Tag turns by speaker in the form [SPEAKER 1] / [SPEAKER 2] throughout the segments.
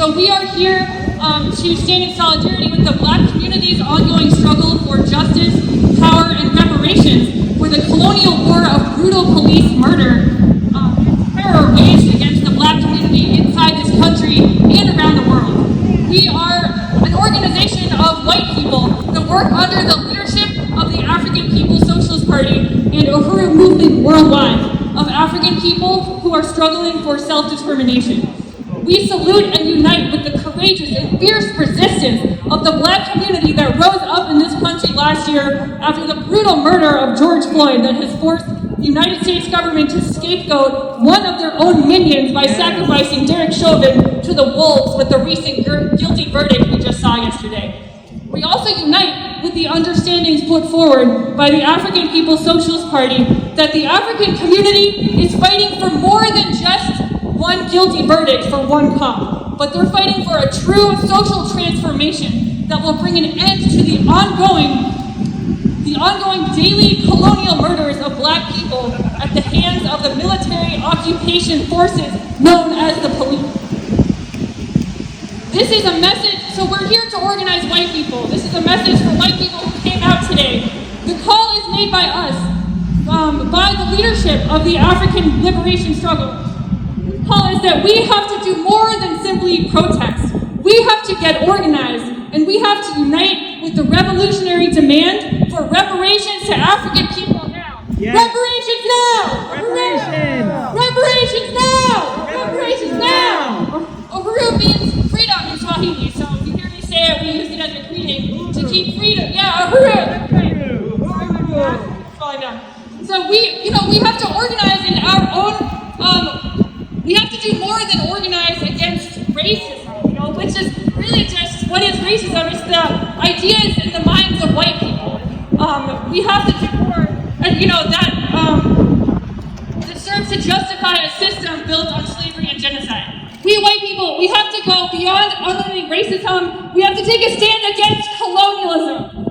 [SPEAKER 1] So we are here to stand in solidarity with the Black community's ongoing struggle for justice, power, and reparations for the colonial war of brutal police murder and terror waged against the Black community inside this country and around the world. We are an organization of white people that work under the leadership of the African People's Socialist Party and Uhuru movement worldwide of African people who are struggling for self-determination. We salute and unite with the courageous and fierce persistence of the Black community that rose up in this country last year after the brutal murder of George Floyd that has forced the United States government to scapegoat one of their own minions by sacrificing Derek Chauvin to the wolves with the recent guilty verdict we just saw yesterday. We also unite with the understandings put forward by the African People's Socialist Party that the African community is fighting for more than just one guilty verdict for one cop, but they're fighting for a true social transformation that will bring an end to the ongoing daily colonial murders of Black people at the hands of the military occupation forces known as the police. This is a message, so we're here to organize white people. This is a message for white people who came out today. The call is made by us, by the leadership of the African liberation struggle. The call is that we have to do more than simply protest. We have to get organized, and we have to unite with the revolutionary demand for reparations to African people now. Yes. Reparations now!
[SPEAKER 2] Reparations!
[SPEAKER 1] Reparations now! Reparations now! Uhuru means freedom in Swahili, so if you hear me say it, we use it as a greeting to keep freedom. Yeah, Uhuru! So we have to organize in our own, we have to do more than organize against racism, which is really just, what is racism? It's the ideas in the minds of white people. We have to do more, and that serves to justify a system built on slavery and genocide. We white people, we have to go beyond unlimited racism. We have to take a stand against colonialism,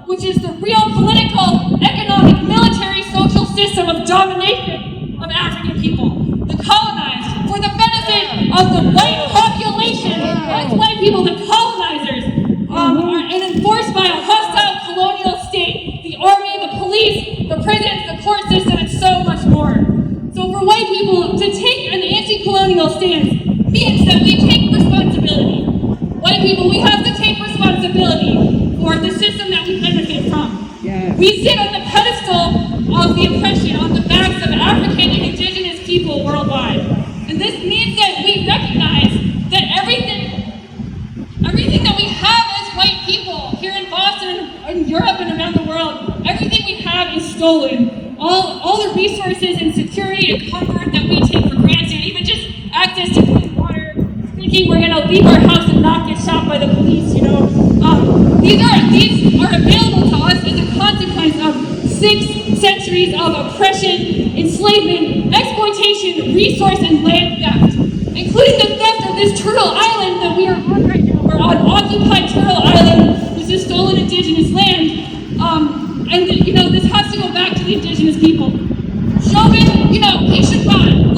[SPEAKER 1] which is the real political, economic, military, social system of domination of African people. The colonized, for the benefit of the white population, as white people, the colonizers, and enforced by a hostile colonial state, the army, the police, the prisons, the court system, and so much more. So for white people, to take an anti-colonial stance means that we take responsibility. White people, we have to take responsibility for the system that we benefit from. Yes. We sit on the pedestal of the oppression on the backs of African and indigenous people worldwide. And this means that we recognize that everything that we have as white people here in Boston, in Europe, and around the world, everything we have is stolen. All the resources and security and comfort that we take for granted, even just access to clean water, thinking we're going to leave our house and not get shot by the police, These are available to us as a consequence of 6 centuries of oppression, enslavement, exploitation, resource, and land theft, including the theft of this Turtle Island that we are on right now. We're on occupied Turtle Island. This is stolen indigenous land. This has to go back to the indigenous people. Chauvin, he should run.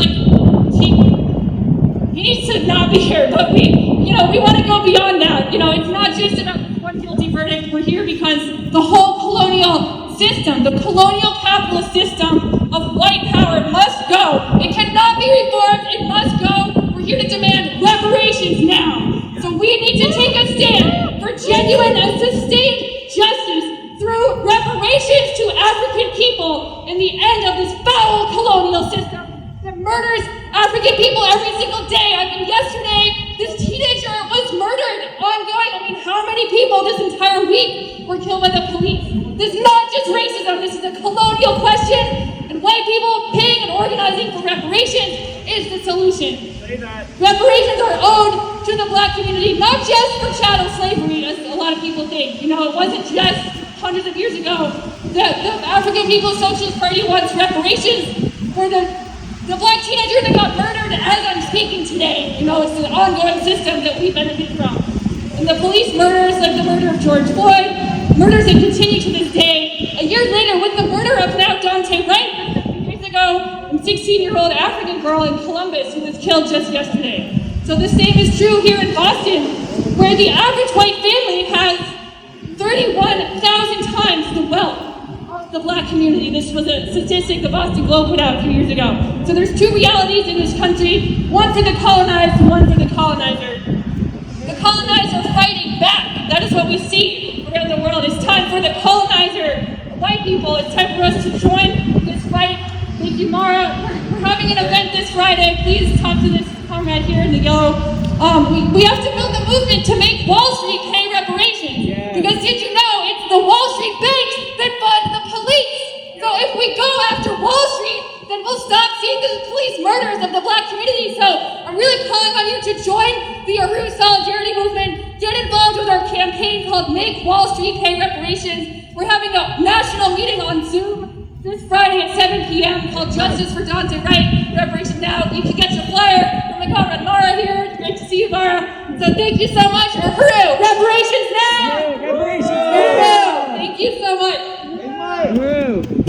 [SPEAKER 1] He needs to not be here, but we want to go beyond that. It's not just about one guilty verdict. We're here because the whole colonial system, the colonial capitalist system of white power must go. It cannot be reformed. It must go. We're here to demand reparations now. So we need to take a stand for genuine and sustained justice through reparations to African people in the end of this foul colonial system that murders African people every single day. Yesterday, this teenager was murdered ongoing. How many people this entire week were killed by the police? This is not just racism, this is a colonial question, and white people paying and organizing for reparations is the solution. Reparations are owed to the Black community, not just for chattel slavery, as a lot of people think. It wasn't just hundreds of years ago that the African People's Socialist Party wants reparations for the Black teenager that got murdered as I'm speaking today. It's an ongoing system that we benefit from. And the police murders, like the murder of George Floyd, murders that continue to this day. A year later, with the murder of now Dante Wright, a few years ago, and 16-year-old African girl in Columbus who was killed just yesterday. So the same is true here in Boston, where the average white family has 31,000 times the wealth of the black community. This was a statistic the Boston Globe put out a few years ago. So there's two realities in this country, one for the colonized and one for the colonizer. The colonizer fighting back. That is what we see around the world. It's time for the colonizer, white people. It's time for us to join this fight. Thank you, Mara. We're having an event this Friday. Please talk to this comrade here in the yellow. We have to build a movement to make Wall Street pay reparations. Yeah. Because did you know it's the Wall Street banks that fund the police? So if we go after Wall Street, then we'll stop seeing the police murders of the black community. So I'm really calling on you to join the Uhuru Solidarity Movement. Get involved with our campaign called Make Wall Street Pay Reparations. We're having a national meeting on Zoom this Friday at 7 p.m. called Justice for Dante Wright, Reparations Now. You can get your flyer from my comrade Mara here. It's great to see you, Mara. So thank you so much. Uhuru, Reparations Now!
[SPEAKER 2] Reparations Now!
[SPEAKER 1] Thank you so much.